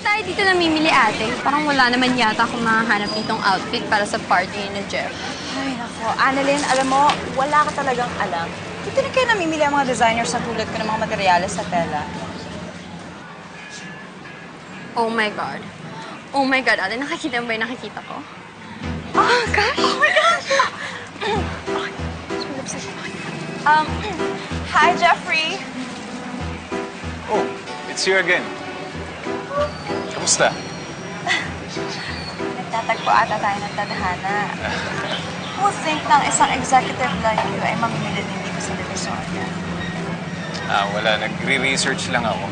tayo dito namimili, ate? Parang wala naman yata akong mahanap nitong outfit para sa party ni Jeff. Ay, nako. Annalyn, alam mo, wala ka talagang alam. Dito na kayo namimili ang mga designers na tulad ko ng mga materyales sa tela. Oh my God. Oh my God, ate. Nakikita mo ba yung nakikita ko? Oh, gosh! Oh my gosh! Hi, Jeffrey. Oh, it's you again. Kamusta? Nagtatagpo ata tayo ng tadhana. Who think ng isang executive like you ay mamimili din dito sa Divisoria? Wala. Nagre-research lang ako.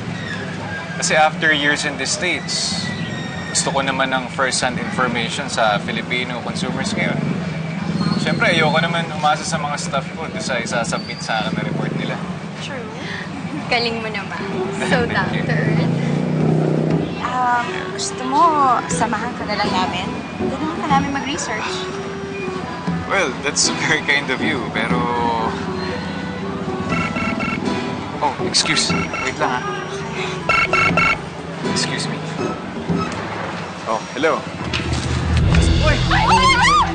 Kasi after years in the States, gusto ko naman ng first-hand information sa Filipino consumers ngayon. Siyempre, ayoko naman umasa sa mga staff ko doon sa isasubmit sa akin na report nila. True. Galing mo naman. So down-to-earth. Gusto mo, samahan ka na lang namin? Tulungan ka namin mag-research. Well, that's very kind of you, pero... Oh, excuse. Wait lang, ha? Excuse me. Oh, hello. Oh my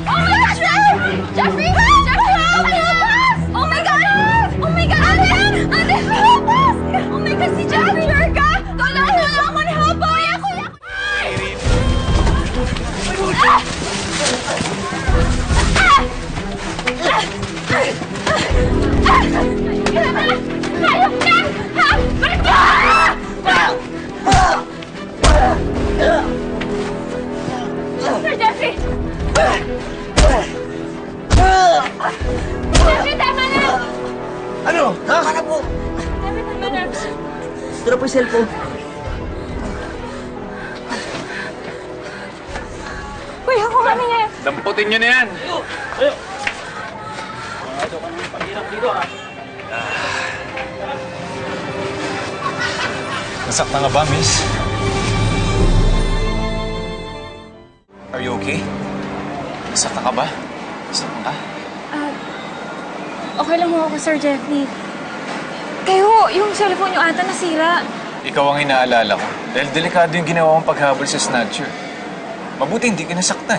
gosh, Jeffrey! Jeffrey! Oh my God! Oh my God! Ate! Ate! Help us! Oh my God, si Jeffrey! Sure ka? Tulungan ako ni Help! Kuya! Kuya! Hayop ka! Ha? Balik mo! Sir Jeffrey! Jeffrey, tama na! Ano? Ha? Tama na. Tira po yung cellphone. Kuya, kung ano niya. Damputin nyo na yan! Nasaktan ka ba, miss? Are you okay? Nasaktan ka ba? Nasaktan ka? Okay lang ho ako, Sir Jeffrey. Kayo, yung cellphone niyo ata nasira. Ikaw ang inaalala ko. Dahil delikado yung ginawa mong paghabol sa snatcher. Mabuti hindi ka nasaktan.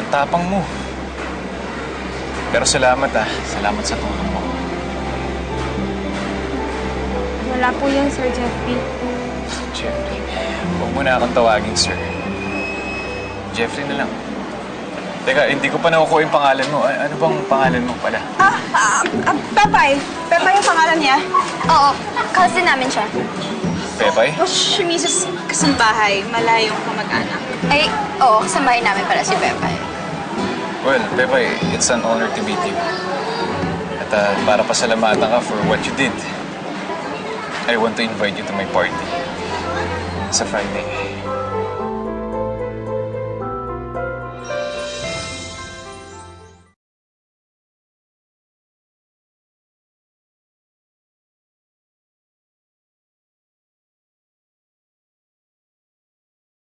Ang tapang mo. Pero salamat Salamat sa tulong mo. Wala po yan, Sir Jeffrey. Jeffrey. Huwag mo na akong tawagin, sir. Jeffrey na lang. Teka, hindi ko pa nakukuha yung pangalan mo. Ano bang pangalan mo pala? Pepay. Pepay yung pangalan niya. Oo, cousin namin siya. Pepay? O, si Mrs. Kasambahay, malayong kamag-anak. Ay, oo, kasambahay namin para si Pepay. Well, Pepay, it's an honor to meet you. At para pasalamatan ka for what you did, I want to invite you to my party. Sa Friday.